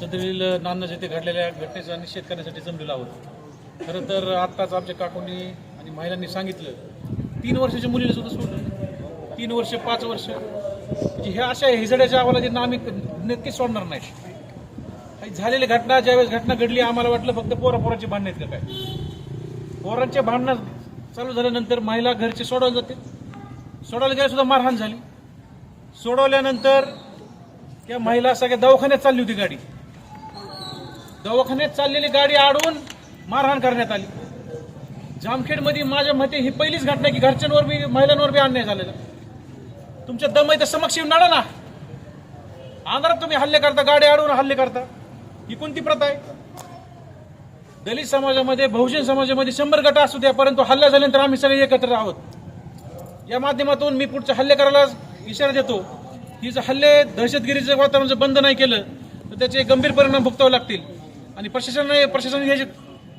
सदरील नान्नज येथे घडलेल्या घटनेचा निषेध करण्यासाठी जमलेलो आहोत। खरं तर आत्ताच आमच्या काकूंनी आणि महिलांनी सांगितलं 3 वर्षाच्या मुलीला सुद्धा सोडलं, 3 वर्ष 5 वर्ष, म्हणजे ह्या अशा हिजड्याच्या अवलादींना आम्ही नक्कीच सोडणार नाही। झालेली घटना, ज्यावेळेस घटना घडली आम्हाला वाटलं फक्त पोरापोराची भांडणं आहेत का काय। पोरांच्या भांडणं चालू झाल्यानंतर महिला घरचे सोडवले जाते, सोडवले गेल्या सुद्धा मारहाण झाली। सोडवल्यानंतर त्या महिला सगळ्या दवाखान्यात चालली होती गाडी, दवाखान्यात चाललेली गाडी अडवून मारहाण करण्यात आली। जामखेडमध्ये माझ्या मते ही पहिलीच घटना की घरच्यांवर बी महिलांवर बी अन्याय झालेला। तुमच्या दम आहे तर समक्ष येऊन लढा ना। आंध्रात तुम्ही हल्ले करता, गाडी अडवून हल्ले करता, ही कोणती प्रथा आहे? दलित समाजामध्ये, बहुजन समाजामध्ये 100 गट असू द्या, परंतु हल्ला झाल्यानंतर आम्ही सगळे एकत्र आहोत। या माध्यमातून मी पुढच्या हल्ले करायला इशारा देतो की जर हल्ले दहशतगिरीचं वातावरण जर बंद नाही केलं तर त्याचे गंभीर परिणाम भोगावे लागतील आणि प्रशासनाने या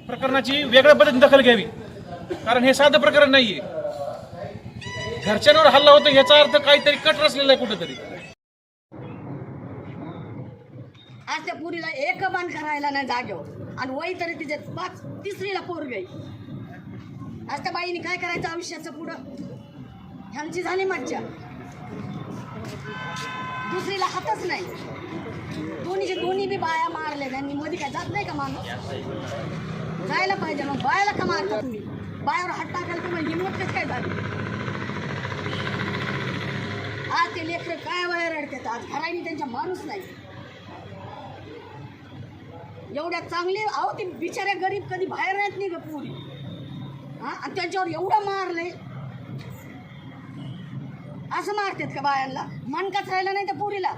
प्रकरणाची वेगळ्या पद्धतीने दखल घ्यावी, कारण हे साधं प्रकरण नाहीये। घरच्यांवर हल्ला होतो याचा अर्थ काहीतरी कट रचलेला आहे कुठेतरी। आज त्या पुरीला एक बाण करायला नाही जागेवर आणि वय तरी तिचे 3रीला पोरगी आहे। आज त्या बाईने काय करायचं आयुष्याचं पुढं? ह्यांची झाली मज्जा, 2रीला हातच नाही। दोन्ही बी बाया मारल्या त्यांनी, मध्ये काय जात नाही का माणूस? जायला पाहिजे। मग बायाला का मारता तुम्ही? बायावर हात टाकायला तुम्हाला हिंमत कसं काय झाली? आज ते लेकरं काय वया रडतात, आज घराने त्यांच्या माणूस नाही। एवढ्या चांगले अहो ते बिचाऱ्या गरीब कधी बाहेर राहत नाही ग पुरी, आणि त्यांच्यावर एवढं मारलंय। असं मारतात का बायांना? मनकाच राहिला नाही त्या पुरीला।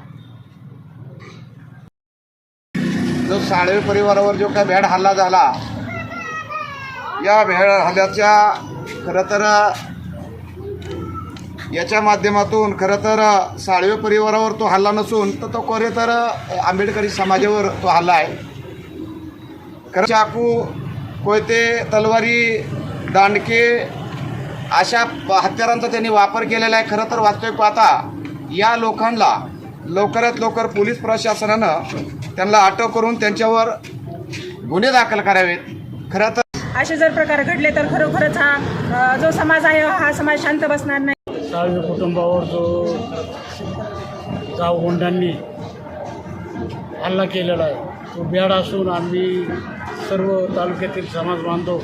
जो साळवे परिवारावर जो काय भ्याड हल्ला झाला, या भ्याड हल्ल्याच्या खरं तर याच्या माध्यमातून खरं तर साळवे परिवारावर तो हल्ला नसून तो खरे तर आंबेडकरी समाजावर तो हल्ला आहे। खरं चाकू, कोयते, तलवारी, दांडके अशा हत्यारांचा त्यांनी वापर केलेला आहे। खरं तर वास्तविक पाहता या लोकांना लवकरात लवकर पोलीस प्रशासनानं त्यांना अटक करून त्यांच्यावर गुन्हे दाखल करावेत। खरं तर असे जर प्रकार घडले तर खरोखरच हा जो समाज आहे हा समाज शांत बसणार नाही। साळवे कुटुंबावर जो गावगुंडांनी हल्ला केलेला आहे तो भ्याड असून आम्ही सर्व तालुक्यातील समाज बांधव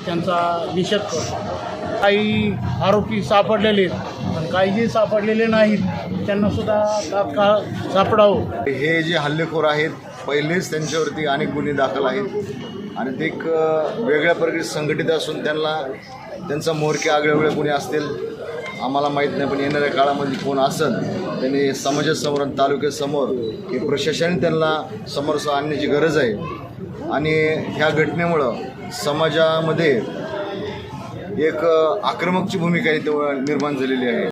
त्यांचा निषेध करतो। काही आरोपी सापडलेले आहेत पण काही जे सापडलेले नाहीत त्यांना सुद्धा तात्काळ सापडावं। हे जे हल्लेखोर आहेत पहिलेच त्यांच्यावरती अनेक गुन्हे दाखल आहेत आणि ते एक वेगळ्या प्रकारे संघटित असून त्यांचा मोहरके आगळेवेगळे गुन्हे असतील आम्हाला माहीत नाही, पण येणाऱ्या काळामध्ये कोण असेल त्यांनी समाजासमोर आणि तालुक्यासमोर हे प्रशासनाने त्यांना समोर आणण्याची गरज आहे। आणि ह्या घटनेमुळं समाजामध्ये एक आक्रमकची भूमिका इथं निर्माण झालेली आहे।